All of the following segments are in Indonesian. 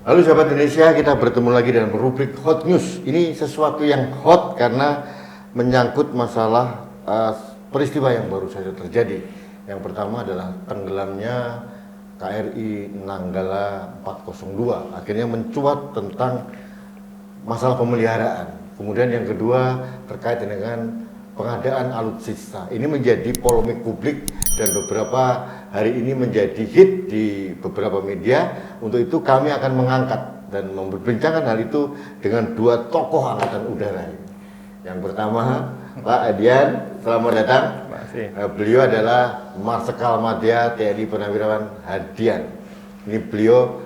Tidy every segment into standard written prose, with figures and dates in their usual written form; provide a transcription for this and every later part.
Halo sahabat Indonesia, kita bertemu lagi dalam rubrik Hot News. Ini sesuatu yang hot karena menyangkut masalah peristiwa yang baru saja terjadi. Yang pertama adalah tenggelamnya KRI Nanggala 402. Akhirnya mencuat tentang masalah pemeliharaan. Kemudian yang kedua terkait dengan pengadaan alutsista. Ini menjadi polemik publik dan beberapa hari ini menjadi hit di beberapa media. Untuk itu kami akan mengangkat dan memperbincangkan hal itu dengan dua tokoh angkatan udara ini. Yang pertama Pak Adian, selamat datang. Beliau adalah Marsikal Madya TNI Purnawirawan Hadian. Ini beliau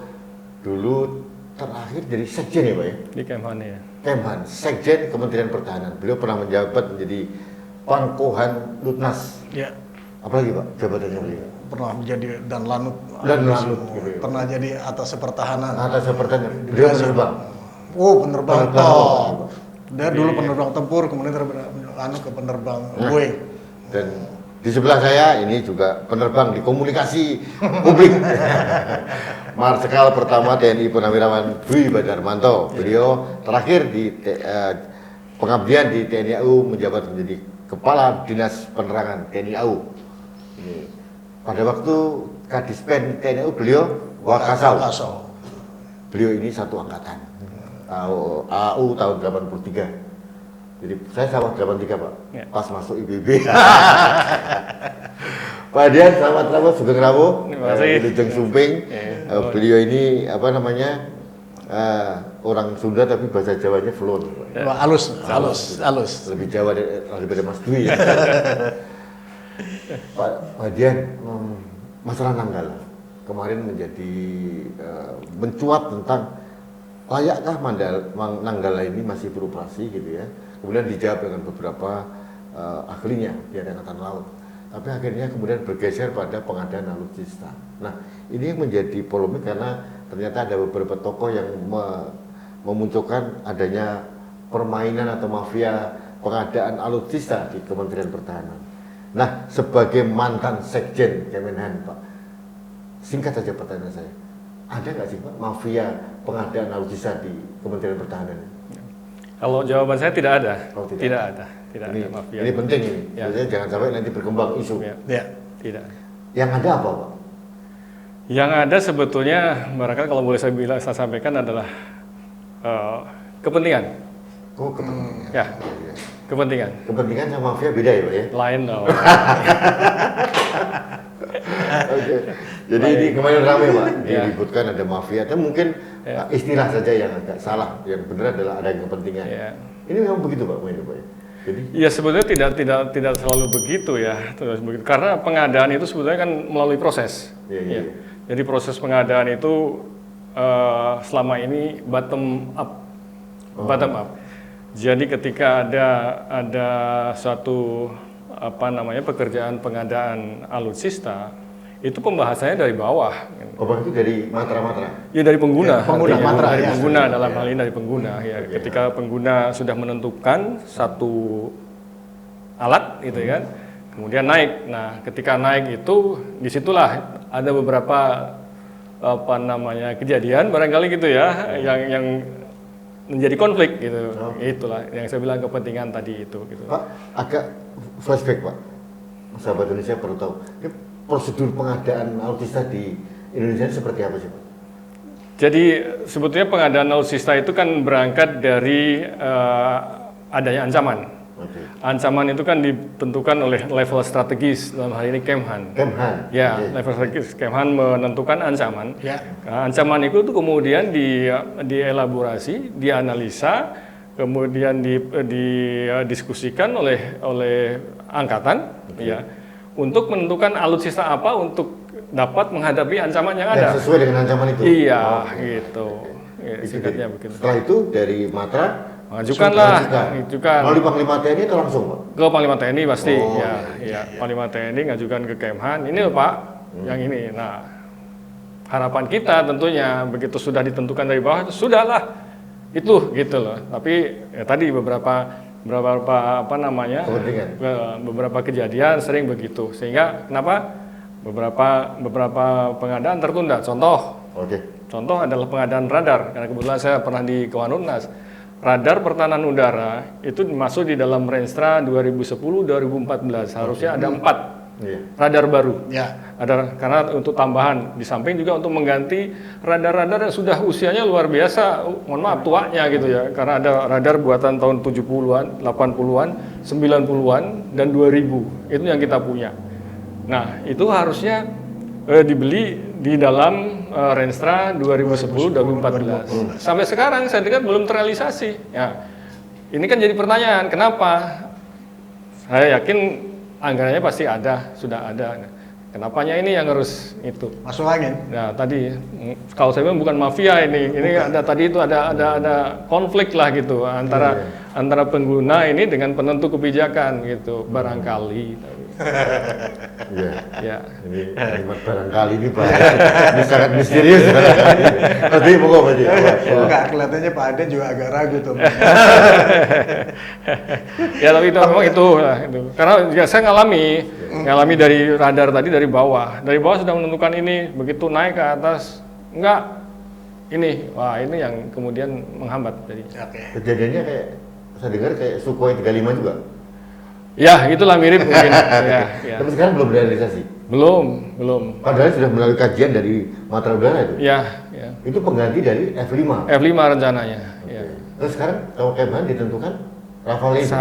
dulu terakhir jadi sekjen ya Pak ya? Di Kemhan ya. Kemhan, Sekjen Kementerian Pertahanan. Beliau pernah menjabat menjadi Pangkohan Lutnas. Ya. Apalagi Pak jabatannya beliau? Pernah menjadi dan lanut. Gitu ya. Pernah jadi atas pertahanan. Atas pertahanan. Beliau penerbang. Oh, penerbang top. Dia dulu Iya. penerbang tempur, kemudian lanut ke penerbang Boeing. Dan di sebelah saya ini juga penerbang di komunikasi publik. Marsikal pertama TNI Purnawirawan Dwi Badarmanto. Beliau terakhir di pengabdian di TNI AU menjabat menjadi Kepala Dinas Penerangan TNI AU. Ini. Pada waktu Kadispen TNI AU beliau Wakasau. Beliau ini satu angkatan. AU tahun 83. Jadi saya sama 83 Pak. Ya. Pas masuk IPB. Pak Dian, selamat Sugeng Rawo. Terima kasih. Lujeng Sumping. Ya. Beliau ini apa namanya orang Sunda tapi bahasa Jawanya fluent. Wah, halus. Lebih Jawa daripada Mas Dwi. Ya. Pak Dian, masalah Nanggala kemarin menjadi mencuat tentang layakkah Nanggala ini masih beroperasi gitu ya. Kemudian dijawab dengan beberapa ahlinya di Angkatan Laut. Tapi akhirnya kemudian bergeser pada pengadaan alutsista. Nah, ini yang menjadi polemik karena ternyata ada beberapa tokoh yang memunculkan adanya permainan atau mafia pengadaan alutsista di Kementerian Pertahanan. Nah, sebagai mantan Sekjen Kemenhan, Pak, singkat saja pertanyaan saya. Ada nggak sih Pak mafia pengadaan alutsista di Kementerian Pertahanan? Kalau jawaban saya tidak ada. Oh, tidak ada. Tidak Ini, ada mafia. ini penting ini. Ya. Maksudnya jangan sampai nanti berkembang isu. Ya. Tidak. Yang ada apa Pak? Yang ada sebetulnya barangkali kalau boleh saya sampaikan adalah kepentingan. Oh, kepentingan. Ya, kepentingan. Kepentingan sama mafia beda ya Pak ya? Lain dong. Oke. Jadi ini kemarin ramai Pak, Ya. diributkan ada mafia. Dan mungkin Ya. istilah saja yang agak salah. Yang benar adalah ada kepentingan. Ya. Ini memang begitu Pak, Pak ya? Jadi Ya sebetulnya tidak selalu begitu ya, terus begitu. Karena pengadaan itu sebetulnya kan melalui proses. Iya. Ya. Jadi proses pengadaan itu selama ini bottom up. Jadi ketika ada suatu pekerjaan pengadaan alutsista, itu pembahasannya dari bawah. itu dari matra-matra. Ya dari pengguna, Ya, pengguna, artinya. matra, dari ya. pengguna dalam hal ini dari pengguna ya. Oke. Ketika pengguna sudah menentukan satu alat gitu kan, kemudian naik. Nah, ketika naik itu disitulah ada beberapa kejadian barangkali gitu ya, yang menjadi konflik gitu. Itulah yang saya bilang kepentingan tadi itu gitu. Pak, agak flashback Pak. Sahabat Indonesia perlu tahu. Ini prosedur pengadaan alutsista di Indonesia ini seperti apa sih Pak? Jadi sebetulnya pengadaan alutsista itu kan berangkat dari adanya ancaman. Oke. Ancaman itu kan ditentukan oleh level strategis dalam hal ini Kemhan. Kemhan. Ya, Oke. level strategis Kemhan menentukan ancaman. Ya. Nah, ancaman itu tuh kemudian dielaborasi, dianalisa, kemudian didiskusikan oleh angkatan, ya, untuk menentukan alutsista apa untuk dapat menghadapi ancaman yang ada. Yang sesuai dengan ancaman itu. Iya, Oh, gitu. Ya, Itu singkatnya jadi. begitu. Setelah itu dari matra Mengajukanlah, mengajukan. mengajukan. Melalui Panglima TNI itu langsung Pak. Ke Panglima TNI pasti, Oh, ya. Panglima TNI ngajukan ke Kemhan, ini loh Pak, yang ini. Nah, harapan kita tentunya begitu sudah ditentukan dari bawah, sudahlah, itu gitu loh. Tapi ya, tadi beberapa Kepentingan. beberapa kejadian sering begitu, sehingga kenapa beberapa pengadaan tertunda. Contoh, Oke. Contoh adalah pengadaan radar, karena kebetulan saya pernah di Kewanunnas. Radar pertahanan udara itu masuk di dalam Renstra 2010-2014. Harusnya ada 4 radar baru. Ya. Ada karena untuk tambahan, di samping juga untuk mengganti radar-radar yang sudah usianya luar biasa, mohon maaf tuanya gitu ya. Karena ada radar buatan tahun 70-an, 80-an, 90-an dan 2000. Itu yang kita punya. Nah, itu harusnya dibeli di dalam Renstra 2010-2014. Sampai sekarang saya dengar belum terrealisasi. Ya, ini kan jadi pertanyaan, kenapa? Saya yakin anggarannya pasti ada, sudah ada. Kenapanya ini yang harus itu? Masuk angin. Nah, tadi kalau saya bilang bukan mafia ini ada tadi itu ada konflik lah gitu antara pengguna ini dengan penentu kebijakan gitu barangkali. Ya. Ini kalimat barangkali ini Pak. Ini sangat misterius barangkali. Nanti pokok berarti. Enggak, kelihatannya Pak Aden juga agak ragu tuh. Ya tapi itu memang itu. Karena ya, saya ngalami dari radar tadi dari bawah sudah menentukan ini, begitu naik ke atas enggak ini, wah ini yang kemudian menghambat tadi. Oke. Kejadiannya kayak saya dengar kayak Sukhoi 35 juga. Ya itulah mirip mungkin. Ya. Tapi sekarang belum realisasi. Belum. Padahal sudah melalui kajian dari Matra Udara itu. Ya. Itu pengganti dari F5. F5 rencananya. Ya. Terus sekarang kalau Kemhan ditentukan Rafale itu.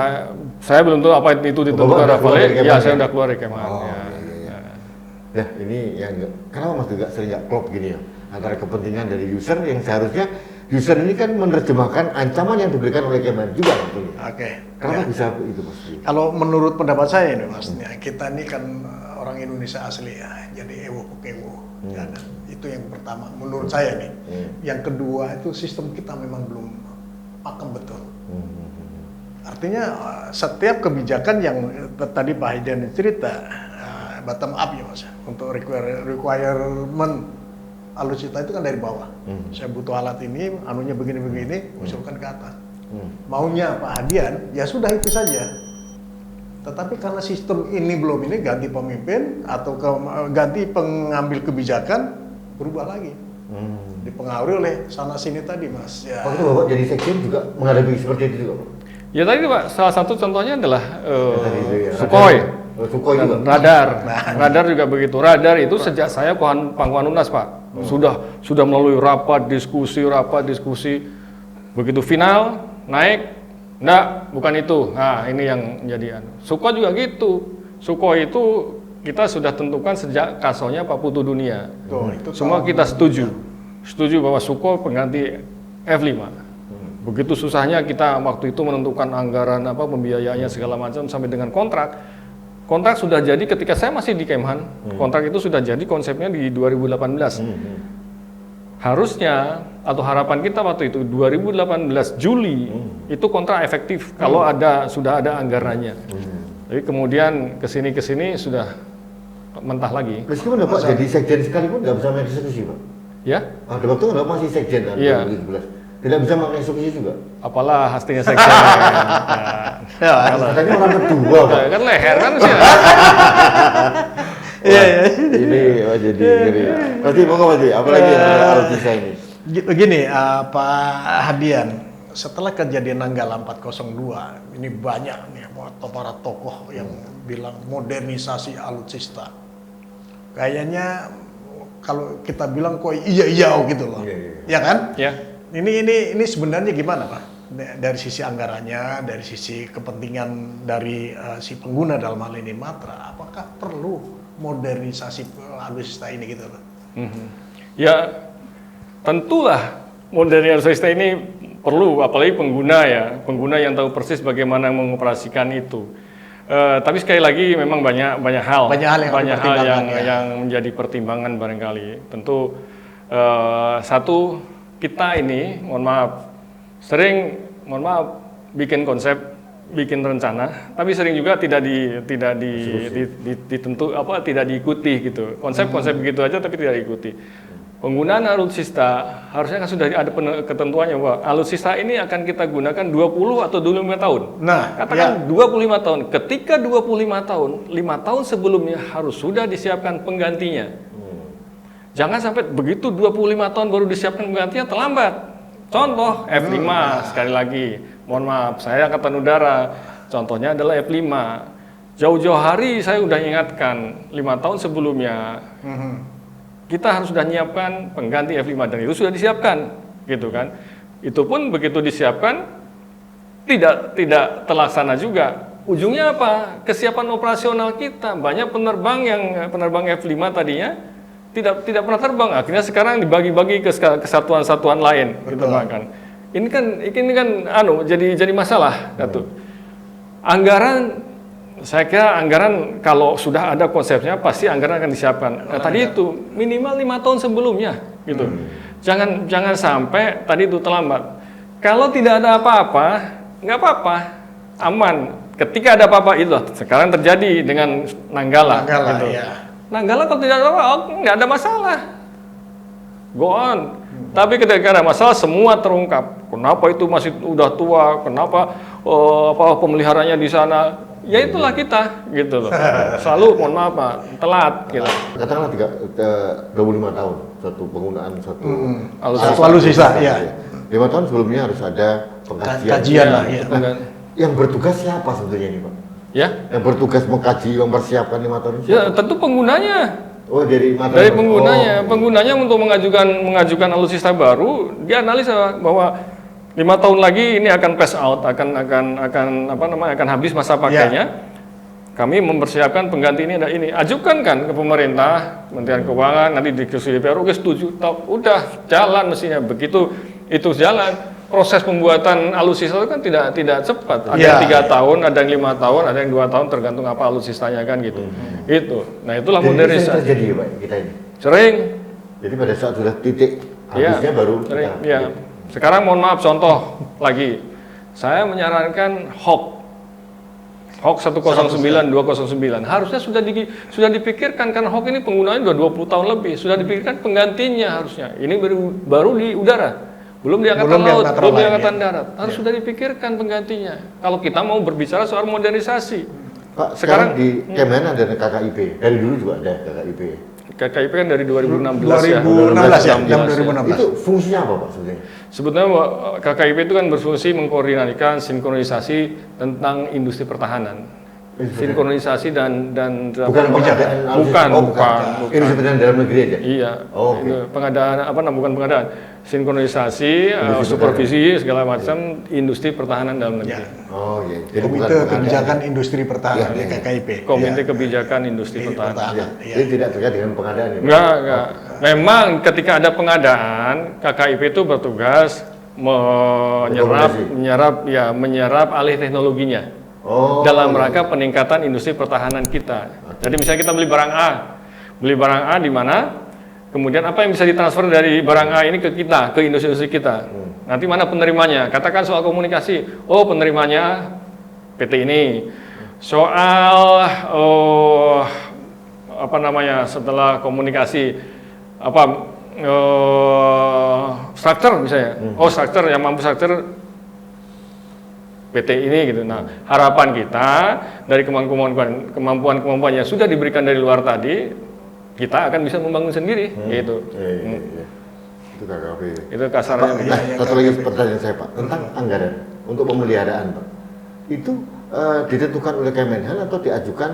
Saya belum tahu apa itu ditentukan Rafale. Ya, saya udah keluar dari Kemhan. Ya, ini yang kenapa Mas juga sering nggak klop gini ya antara kepentingan dari user yang seharusnya user ini kan menerjemahkan ancaman yang diberikan oleh Kemhan juga sebetulnya. Oke. Kenapa bisa itu Mas? Kalau menurut pendapat saya ini Mas, kita ini kan orang Indonesia asli ya, jadi ewo. Ya, kan? Itu yang pertama menurut saya nih. Yang kedua itu sistem kita memang belum pakem betul. Artinya setiap kebijakan yang tadi Pak Haidian cerita bottom up ya Mas, untuk requirement alutsista itu kan dari bawah. Saya butuh alat ini, anunya begini-begini, usulkan ke atas. Maunya Pak Hadian, ya sudah itu saja. Tetapi karena sistem ini belum ini ganti pemimpin atau ganti pengambil kebijakan, berubah lagi. Dipengaruhi oleh sana sini tadi Mas. Ya. Waktu Bapak jadi sekjen juga menghadapi seperti itu juga Pak? Ya tadi Pak, salah satu contohnya adalah Sukhoi. Sukhoi juga. Radar juga begitu. Radar itu sejak saya Pangkuanunnas Pak, sudah melalui rapat diskusi, begitu final naik, enggak, bukan itu. Nah ini yang jadi. Sukhoi juga gitu. Sukhoi itu kita sudah tentukan sejak kasonya Pak Putu Dunia. Semua kita setuju bahwa Sukhoi pengganti F5. Begitu susahnya kita waktu itu menentukan anggaran pembiayaannya segala macam sampai dengan kontrak sudah jadi ketika saya masih di Kemhan. Kontrak itu sudah jadi konsepnya di 2018. Harusnya atau harapan kita waktu itu 2018 Juli itu kontrak efektif kalau sudah ada anggarannya. Tapi kemudian kesini sudah mentah lagi. Meskipun Bapak jadi sekjen sekalipun nggak bisa mengeksekusi Pak? Ya? Ada waktu kan Bapak masih sekjen kan? Iya. 2017. Tidak bisa mengeksekusi juga? Apalah hastinya sekjen. Katanya orang kedua Pak. Kan leher kan sih. Iya. Ini jadi ngeri. Pasti pokok Mas, apalagi alutsista ini. Begini Pak Hadian, setelah kejadian Nanggala 402, ini banyak nih para tokoh yang bilang modernisasi alutsista. Kayaknya kalau kita bilang kok iya gitu loh. Ya kan? Ya. Ini sebenarnya gimana Pak? Dari sisi anggarannya, dari sisi kepentingan dari si pengguna dalam hal ini Matra, apakah perlu modernisasi alutsista ini gitu loh? Ya tentulah modernisasi alutsista ini perlu, apalagi pengguna yang tahu persis bagaimana mengoperasikan itu. Tapi sekali lagi memang banyak hal yang menjadi pertimbangan barangkali. Tentu satu, kita ini sering bikin konsep, bikin rencana, tapi sering juga tidak diikuti gitu. Konsep begitu aja tapi tidak diikuti. Penggunaan alutsista harusnya kan sudah ada ketentuannya bahwa alutsista ini akan kita gunakan 20 atau 25 tahun. Nah, katakan 25 tahun. Ketika 25 tahun, 5 tahun sebelumnya harus sudah disiapkan penggantinya. Jangan sampai begitu 25 tahun baru disiapkan penggantinya, terlambat. Contoh F5 sekali lagi. Mohon maaf, saya Angkatan Udara. Contohnya adalah F5. Jauh-jauh hari saya udah ingatkan 5 tahun sebelumnya. Kita harus sudah menyiapkan pengganti F5 dan itu sudah disiapkan, gitu kan. Itu pun begitu disiapkan tidak terlaksana juga. Ujungnya apa? Kesiapan operasional kita. Banyak penerbang F5 tadinya tidak pernah terbang. Akhirnya sekarang dibagi-bagi ke kesatuan-satuan lain, gitu kan. Ini kan jadi masalah, Datuk. Anggaran, saya kira anggaran kalau sudah ada konsepnya pasti anggaran akan disiapkan. Nah, tadi itu minimal 5 tahun sebelumnya, gitu. Jangan sampai tadi itu terlambat. Kalau tidak ada apa-apa, nggak apa-apa, aman. Ketika ada apa-apa itu sekarang terjadi dengan Nanggala, gitu. Ya. Nanggala kalau tidak ada apa-apa, nggak ada masalah. Go on. Tapi ketika ada masalah semua terungkap. Kenapa itu masih udah tua? Kenapa pemeliharanya di sana? Ya itulah kita, gitu loh. Selalu mohon maaf Pak, telat gitu. Katakanlah 25 tahun satu penggunaan satu alutsista, ya. 5 tahun sebelumnya harus ada Kajian lah, ya. Yang bertugas siapa sebetulnya ini Pak? Ya. Yang bertugas mengkaji, mempersiapkan 5 tahun ini? Ya tentu penggunanya. Oh dari penggunanya. Penggunanya untuk mengajukan alutsista baru, dia analisa bahwa 5 tahun lagi ini akan pass out, akan habis masa pakainya. Kami mempersiapkan pengganti ini ada ini. Ajukan kan ke pemerintah, Kementerian Keuangan, nanti diskusi DPR, oke setuju, udah jalan mestinya. Begitu itu jalan, proses pembuatan alutsista itu kan tidak cepat. Ada yang 3 tahun, ada yang 5 tahun, ada yang 2 tahun, tergantung apa alutsistanya kan gitu. Itu. Nah itulah modernisasi. Terjadi ya Pak kita ini. Sering. Jadi pada saat sudah titik habisnya baru. Sering. Ya. Sekarang mohon maaf contoh lagi. Saya menyarankan Hawk 109, 209 harusnya sudah dipikirkan karena Hawk ini penggunaannya sudah 20 tahun lebih, sudah dipikirkan penggantinya harusnya. Ini baru di udara, belum di angkatan laut, belum di angkatan darat. Harus sudah dipikirkan penggantinya. Kalau kita mau berbicara soal modernisasi. Pak, sekarang di Kemen ada KKIP. Dari dulu juga ada KKIP. KKIP kan dari 2016 ya. 2016. Itu fungsinya apa Pak sebenarnya? Sebetulnya KKIP itu kan berfungsi mengkoordinasikan sinkronisasi tentang industri pertahanan. Sinkronisasi dan bukan kebijakan, bukan. Industri pertahanan dalam negeri aja. Iya. Oh, okay. Pengadaan bukan pengadaan. Sinkronisasi, supervisi segala macam industri pertahanan dalam negeri. Oh iya. Jadi Komite Kebijakan Industri Pertahanan KKIP. Komite Kebijakan Industri Pertahanan. Jadi tidak terkait dengan pengadaan ya? Enggak. Memang ketika ada pengadaan, KKIP itu bertugas menyerap alih teknologinya. Dalam rangka peningkatan industri pertahanan kita. Jadi misalnya kita beli barang A di mana? Kemudian apa yang bisa ditransfer dari barang A ini ke kita, ke industri-industri kita. Nanti mana penerimanya? Katakan soal komunikasi. Oh, penerimanya PT ini. Soal setelah komunikasi struktur misalnya. Oh, struktur yang mampu struktur PT ini gitu. Nah, harapan kita dari kemampuan yang sudah diberikan dari luar tadi, kita akan bisa membangun sendiri, gitu. Iya. Itu KKP. Itu kasarnya. Satu lagi pertanyaan saya Pak tentang anggaran untuk pemeliharaan Pak. Itu ditentukan oleh Kemenhan atau diajukan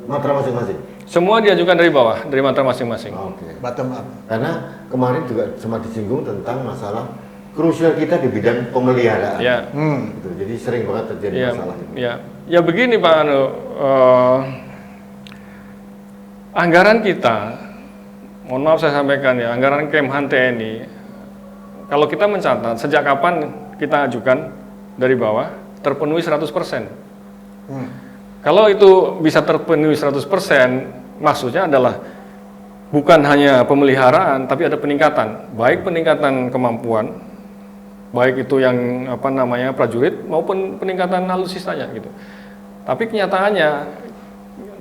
matra masing-masing? Semua diajukan dari bawah, dari matra masing-masing. Oke. Bottom up. Karena kemarin juga sempat disinggung tentang masalah krusial kita di bidang pemeliharaan. Ya. Gitu. Jadi sering banget terjadi masalah. Ya begini Pak anggaran kita, mohon maaf saya sampaikan ya, anggaran Kemhan TNI, kalau kita mencatat sejak kapan kita ajukan dari bawah, terpenuhi 100%. Kalau itu bisa terpenuhi 100%, maksudnya adalah bukan hanya pemeliharaan, tapi ada peningkatan, baik peningkatan kemampuan, baik itu yang prajurit maupun peningkatan alutsistanya gitu. Tapi kenyataannya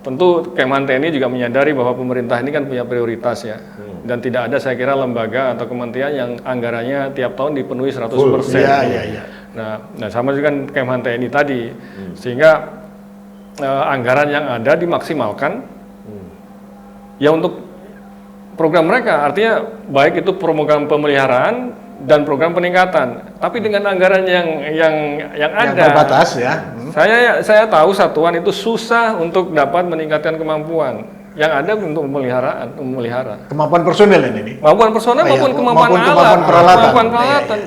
tentu Kemhan TNI juga menyadari bahwa pemerintah ini kan punya prioritas ya. Dan tidak ada saya kira lembaga atau kementerian yang anggarannya tiap tahun dipenuhi 100%. Iya. Nah sama juga Kemhan TNI tadi. Sehingga anggaran yang ada dimaksimalkan ya untuk program mereka, artinya baik itu program pemeliharaan dan program peningkatan, tapi dengan anggaran yang ada terbatas ya. Saya tahu satuan itu susah untuk dapat meningkatkan kemampuan. Yang ada untuk memelihara. Kemampuan personel ini. Kemampuan personel maupun kemampuan alat, kemampuan peralatan. kemampuan peralatan.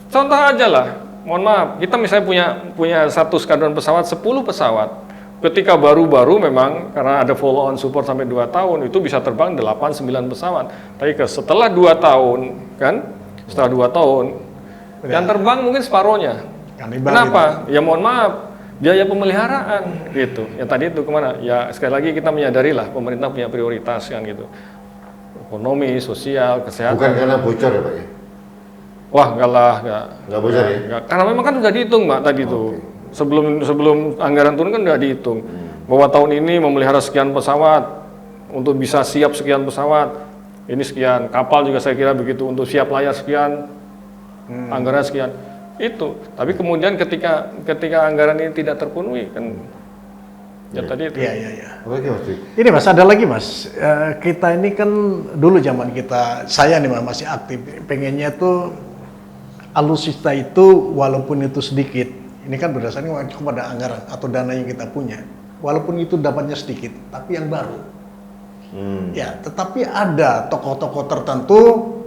Contoh aja lah, mohon maaf, kita misalnya punya satu skadron pesawat 10 pesawat. Ketika baru-baru memang karena ada follow on support sampai 2 tahun itu bisa terbang 8-9 pesawat. Tapi setelah 2 tahun kan, setelah 2 tahun yang terbang mungkin separohnya. Kenapa? Ya mohon maaf, biaya pemeliharaan gitu. Yang tadi itu kemana? Ya sekali lagi kita menyadari lah pemerintah punya prioritas kan gitu. Ekonomi, sosial, kesehatan. Bukan karena bocor ya Pak ya? Wah enggak lah, Nggak bocor ya? enggak. Karena memang kan sudah dihitung Mbak tadi itu. Sebelum anggaran turun kan sudah dihitung. Bahwa tahun ini memelihara sekian pesawat, untuk bisa siap sekian pesawat, ini sekian. Kapal juga saya kira begitu, untuk siap layar sekian, anggaran sekian. Itu, tapi kemudian ketika anggaran ini tidak terpenuhi kan, ya tadi itu. Iya. Oke Mas. Ini Mas, ada lagi Mas. Kita ini kan dulu zaman saya nih Mas, masih aktif, pengennya tuh alutsista itu walaupun itu sedikit, ini kan berdasarkan kepada anggaran atau dana yang kita punya, walaupun itu dapatnya sedikit, tapi yang baru. Ya, tetapi ada tokoh-tokoh tertentu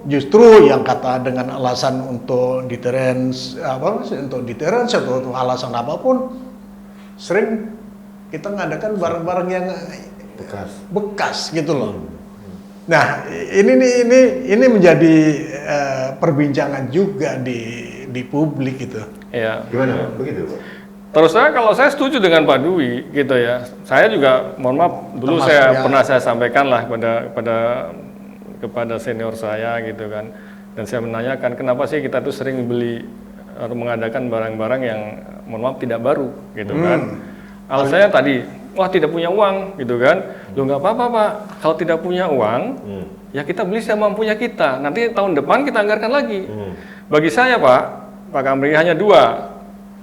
justru yang kata dengan alasan untuk deterrence atau untuk alasan apapun sering kita ngadakan barang-barang yang bekas gitu loh. Nah, ini menjadi perbincangan juga di publik gitu. Iya. Gimana begitu Pak? Terus kalau saya setuju dengan Pak Dwi gitu ya. Saya juga mohon maaf dulu pernah saya sampaikan lah kepada senior saya gitu kan. Dan saya menanyakan kenapa sih kita tuh sering beli atau mengadakan barang-barang yang mohon maaf tidak baru gitu kan. Alasannya tadi, wah tidak punya uang gitu kan. Loh nggak apa-apa Pak, kalau tidak punya uang ya kita beli semampunya kita. Nanti tahun depan kita anggarkan lagi. Bagi saya Pak Kamri hanya 2.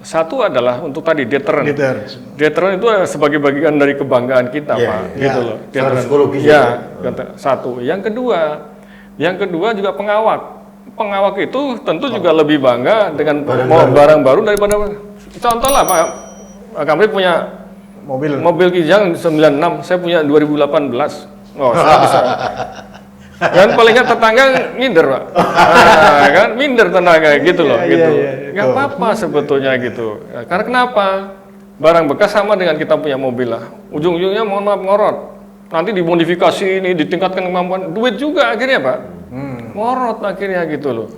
Satu adalah untuk tadi deterrent. Deterrent itu sebagai bagian dari kebanggaan kita, Pak. Gitu loh. Deterrent. Psikologis. Ya, satu. Yang kedua juga pengawak. Pengawak itu tentu juga lebih bangga dengan barang baru daripada contoh lah Pak Kamri punya mobil Kijang 96, saya punya 2018. Oh, saya bisa. Dan palingnya tetangga minder Pak, kan minder tetangga gitu loh, gitu. Nggak apa-apa sebetulnya gitu. Karena kenapa? Barang bekas sama dengan kita punya mobil lah. Ujung-ujungnya mohon maaf ngorot. Nanti dimodifikasi ini, ditingkatkan kemampuan, duit juga akhirnya Pak. Ngorot akhirnya gitu loh.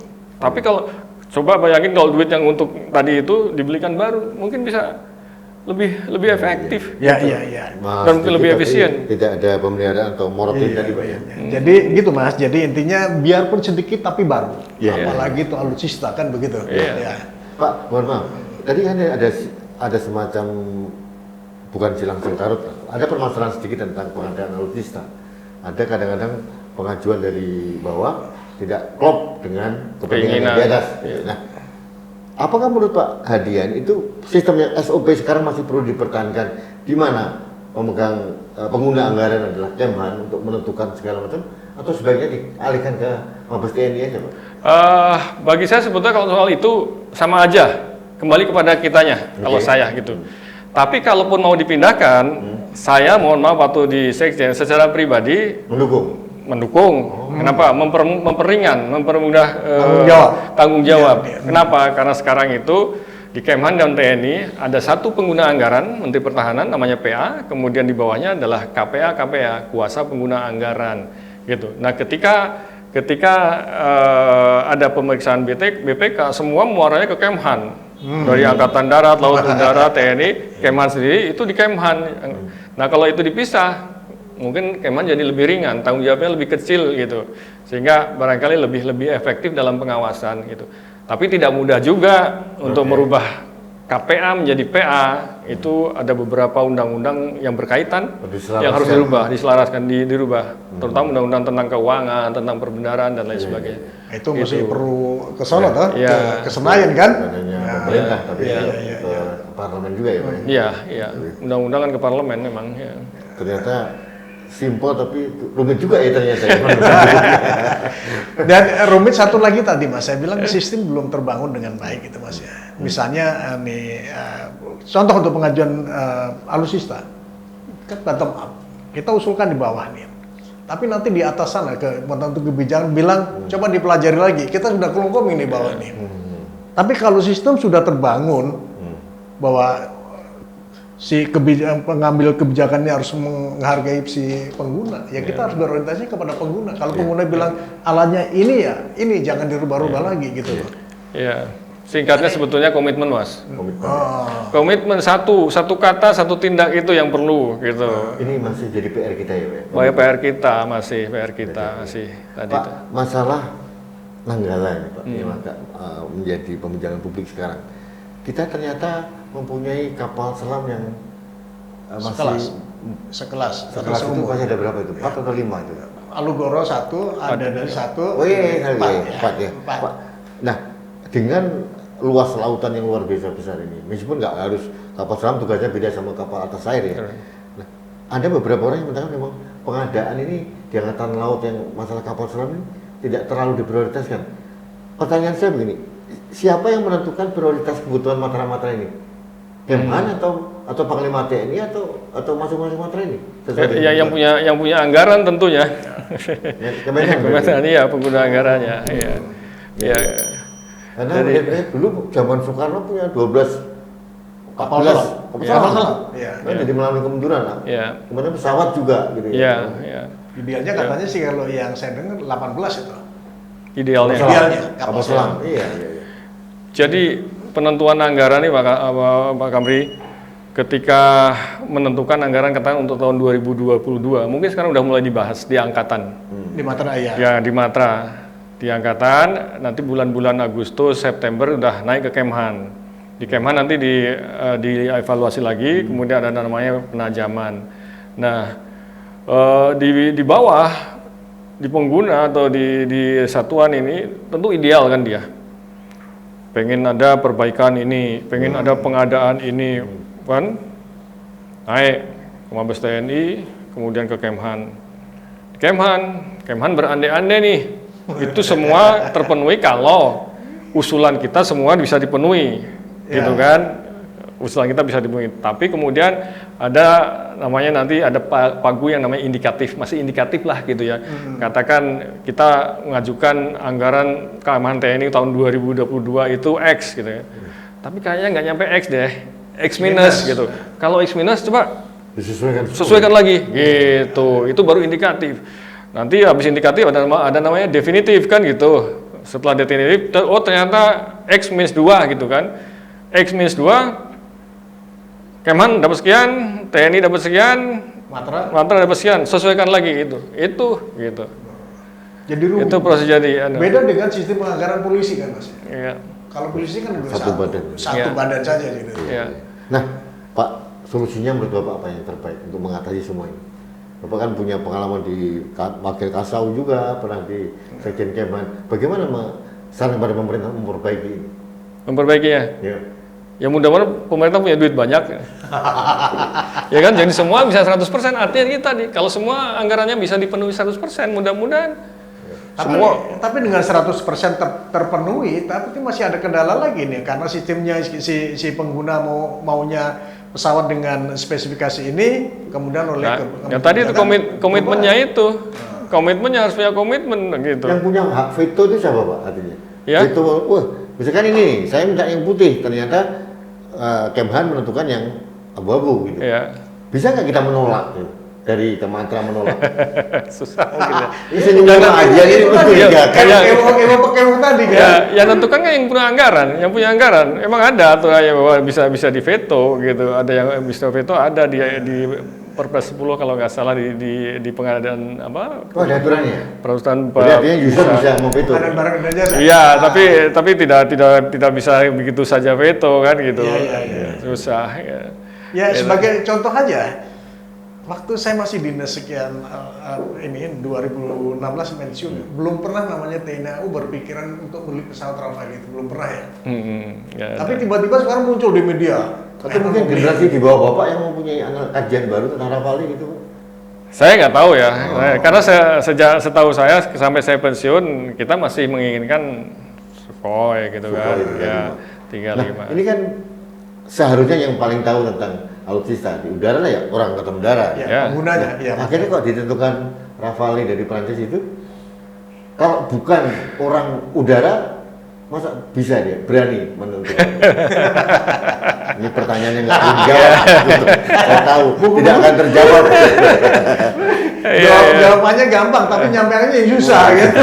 Tapi kalau coba bayangin kalau duit yang untuk tadi itu dibelikan baru, mungkin bisa lebih efektif. Iya. Dan lebih efisien. Tidak ada pemeliharaan atau morotin tadi Pak ya. Jadi gitu Mas, jadi intinya biarpun sedikit tapi baru. Iya. Apalagi itu alutsista kan begitu. Iya. Pak, mohon maaf. Tadi kan ada semacam bukan silang sengkarut, ada permasalahan sedikit tentang pengadaan alutsista. Ada kadang-kadang pengajuan dari bawah tidak klop dengan kepentingan yang di atas. Nah, apakah menurut Pak Hadian itu sistemnya SOP sekarang masih perlu dipertahankan, di mana pemegang pengguna anggaran adalah Kemhan untuk menentukan segala macam, atau sebaiknya dialihkan ke Mabes TNI aja Pak? Bagi saya sebetulnya kalau soal itu sama aja, kembali kepada kitanya kalau saya gitu. Tapi kalaupun mau dipindahkan, saya mohon maaf waktu di Sekjen secara pribadi mendukung. Kenapa? Mempermudah tanggung jawab. Kenapa? Karena sekarang itu di Kemhan dan TNI ada satu pengguna anggaran Menteri Pertahanan namanya PA, kemudian di bawahnya adalah KPA, kuasa pengguna anggaran gitu. Nah, ketika ada pemeriksaan BPK, semua muaranya ke Kemhan. Dari Angkatan Darat, Laut Udara, TNI, Kemhan sendiri itu di Kemhan. Nah, kalau itu dipisah, mungkin Kemhan jadi lebih ringan, tanggung jawabnya lebih kecil gitu, sehingga barangkali lebih efektif dalam pengawasan gitu. Tapi tidak mudah juga untuk merubah KPA menjadi PA, itu ada beberapa undang-undang yang berkaitan yang harus diselaraskan, dirubah, terutama undang-undang tentang keuangan, tentang perbendaharaan dan lain sebagainya. Itu masih perlu ke Solo toh, ke Senayan Senayan kan? Pemerintah, tapi ke parlemen juga ya Pak? Iya. Undang-undang kan ke parlemen memang. Ya. Ternyata Simpel tapi rumit juga ya ternyata. Dan rumit satu lagi tadi Mas, saya bilang sistem belum terbangun dengan baik itu Mas ya. Misalnya contoh untuk pengajuan alutsista, kan bottom up, kita usulkan di bawah nih. Tapi nanti di atas sana ke untuk kebijakan bilang coba dipelajari lagi, kita sudah kelongkong ini bawah nih. Tapi kalau sistem sudah terbangun bahwa si pengambil kebijakannya harus menghargai si pengguna, ya kita harus berorientasi kepada pengguna. Kalau pengguna bilang alatnya ini ya, ini jangan dirubah-rubah lagi gitu loh. Iya, singkatnya sebetulnya komitmen Mas. Komitmen satu kata, satu tindak itu yang perlu gitu. Ini masih jadi PR kita ya Pak? PR kita masih tadi Pak, itu. masalah Nanggala ini Pak, yang menjadi pembicaraan publik sekarang. Kita ternyata mempunyai kapal selam yang masih sekelas itu masih ada berapa itu? 4 atau 5 itu? Alugoro 1, ada dari 1, Oh iya, 4 ya. Pak. Nah, dengan luas lautan yang luar biasa besar ini, meskipun nggak harus kapal selam tugasnya beda sama kapal atas air ya. Nah, ada beberapa orang yang mengatakan memang pengadaan ini di angkatan laut yang masalah kapal selam ini tidak terlalu diprioritaskan. Pertanyaan saya begini, siapa yang menentukan prioritas kebutuhan matra-matra ini? Kemhan atau Panglima TNI atau masing-masing matra ini? Ya, yang punya anggaran tentunya. Kemenhan iya, pengguna anggarannya. Iya. Iya. Karena dulu zaman Soekarno punya 12 kapal selam. Iya. Jadi melalui kemunduran lah. Iya. Kemudian pesawat juga gitu ya. Iya. Idealnya katanya sih kalau yang saya dengar 18 itu. Idealnya kapal selam. Iya. Jadi penentuan anggaran nih Pak Kamri, ketika menentukan anggaran katakan untuk tahun 2022, mungkin sekarang udah mulai dibahas di angkatan. Di Matra ya. Ya, di Matra. Di angkatan nanti bulan-bulan Agustus, September udah naik ke Kemhan. Di Kemhan nanti dievaluasi lagi, kemudian ada namanya penajaman. Nah, di bawah di pengguna atau di satuan ini tentu ideal kan dia. Pengen ada perbaikan ini, pengen ada pengadaan ini, kan? Naik ke Mabes TNI, kemudian ke Kemhan. Kemhan berandai-andai nih, itu semua terpenuhi kalau usulan kita semua bisa dipenuhi, gitu kan? Usulan kita bisa dipenuhi. Tapi kemudian ada namanya nanti ada pagu yang namanya indikatif, masih indikatif lah gitu ya. Katakan kita mengajukan anggaran keamanan TNI tahun 2022 itu X gitu ya. Tapi kayaknya nggak nyampe X deh, X minus gitu. Kalau X minus coba sesuaikan lagi gitu. Itu baru indikatif. Nanti habis indikatif ada namanya definitif kan gitu. Setelah definitif, oh ternyata X minus 2 gitu kan. X minus 2 Kemhan dapat sekian, TNI dapat sekian, Matra dapat sekian, sesuaikan lagi itu gitu. Jadi itu proses jadi. Beda dengan sistem penganggaran polisi kan Mas? Iya. Kalau polisi kan udah satu badan saja gitu. Iya. Nah, Pak, solusinya menurut Bapak apa yang terbaik untuk mengatasi semua ini? Bapak kan punya pengalaman di Wakil Kasau juga, pernah di Sekjen Kemhan. Bagaimana saran pada pemerintah memperbaiki ini? Memperbaikinya? Ya. Ya mudah-mudahan pemerintah punya duit banyak. Ya kan, jadi semua bisa 100%, artinya kita nih, kalau semua anggarannya bisa dipenuhi 100%, mudah-mudahan Tapi dengan 100% terpenuhi, tapi masih ada kendala lagi nih, karena sistemnya si pengguna maunya pesawat dengan spesifikasi ini, kemudian oleh ya tadi itu komitmennya itu, komitmennya harus punya komitmen gitu. Yang punya hak veto itu siapa Pak artinya? Ya. Veto, misalkan ini, saya minta yang putih, ternyata Kemhan menentukan yang abu-abu gitu. Ya. Bisa nggak kita menolak gitu? Dari Matra menolak? Susah mungkin ya. Ini senyum aja ini kayak ewo tadi kan. Ya, yang tentukan kan yang punya anggaran, emang ada tuh ya bahwa bisa diveto gitu. Ada yang bisa veto, ada di Perpres 10 kalau nggak salah di pengadaan apa? Oh, ada aturannya. Perusahaan artinya bisa memveto. Iya, tapi tidak bisa begitu saja veto kan gitu. Iya. Susah. Ya sebagai contoh aja. Waktu saya masih dinas sekian 2016 pensiun, belum pernah namanya TNI AU berpikiran untuk beli pesawat Rafale itu, belum pernah ya. Tapi tiba-tiba sekarang muncul di media. Atau mungkin generasi di bawah Bapak yang mempunyai kajian baru tentang Rafale gitu. Saya nggak tahu ya, karena sejak setahu saya sampai saya pensiun kita masih menginginkan Sukhoi gitu kan, ya 35. Nah, ini kan seharusnya yang paling tahu tentang alutsista di udara lah ya orang angkatan udara. Ya, penggunanya. Ya. Akhirnya kok ditentukan Rafale dari Prancis itu, kalau bukan orang udara, masa bisa dia berani menentukan? Ini pertanyaannya nggak dijawab. Saya tahu tidak akan terjawab. Jawabannya gampang, tapi nyampainya yang susah gitu.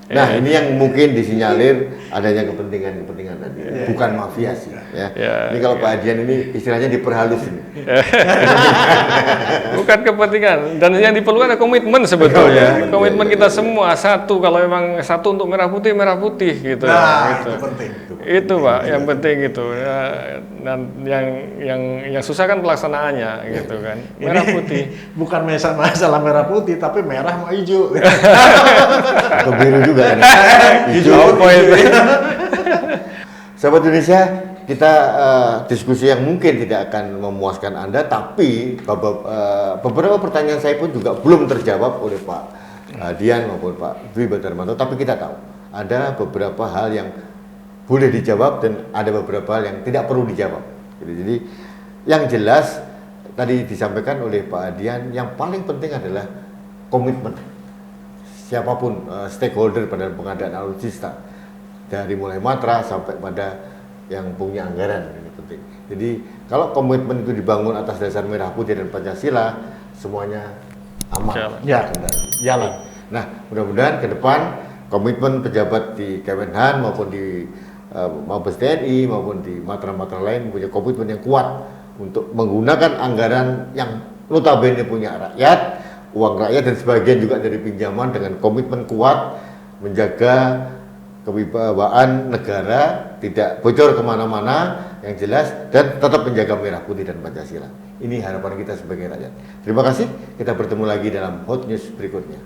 Nah, ini yang mungkin disinyalir adanya kepentingan tadi, bukan mafia sih. Ya. Ini kalau Pak Adian ini istilahnya diperhalus ini. Bukan kepentingan, dan yang diperlukan ada komitmen sebetulnya. Komitmen kita semua satu, kalau memang satu untuk merah putih gitu. Nah, gitu. itu penting. Itu Pak, yang penting itu. Dan yang susah kan pelaksanaannya gitu kan. Merah putih. Bukan masalah merah putih, tapi merah sama hijau. Atau biru juga kan. Hijau. Sahabat Indonesia, kita diskusi yang mungkin tidak akan memuaskan Anda, tapi beberapa pertanyaan saya pun juga belum terjawab oleh Pak Dian maupun Pak Dwi Badarmanto, tapi kita tahu ada beberapa hal yang boleh dijawab dan ada beberapa hal yang tidak perlu dijawab. Jadi yang jelas tadi disampaikan oleh Pak Dian, yang paling penting adalah komitmen siapapun stakeholder pada pengadaan alutsista, dari mulai matra sampai pada yang punya anggaran, ini penting. Jadi kalau komitmen itu dibangun atas dasar merah putih dan Pancasila, semuanya aman. Jalan. Nah, mudah-mudahan ke depan komitmen pejabat di Kemenhan maupun di Mabes TNI maupun di matra-matra lain punya komitmen yang kuat untuk menggunakan anggaran yang notabene punya rakyat, uang rakyat dan sebagian juga dari pinjaman, dengan komitmen kuat menjaga kewibawaan negara, tidak bocor kemana-mana, yang jelas, dan tetap menjaga merah putih dan Pancasila. Ini harapan kita sebagai rakyat. Terima kasih, kita bertemu lagi dalam Hot News berikutnya.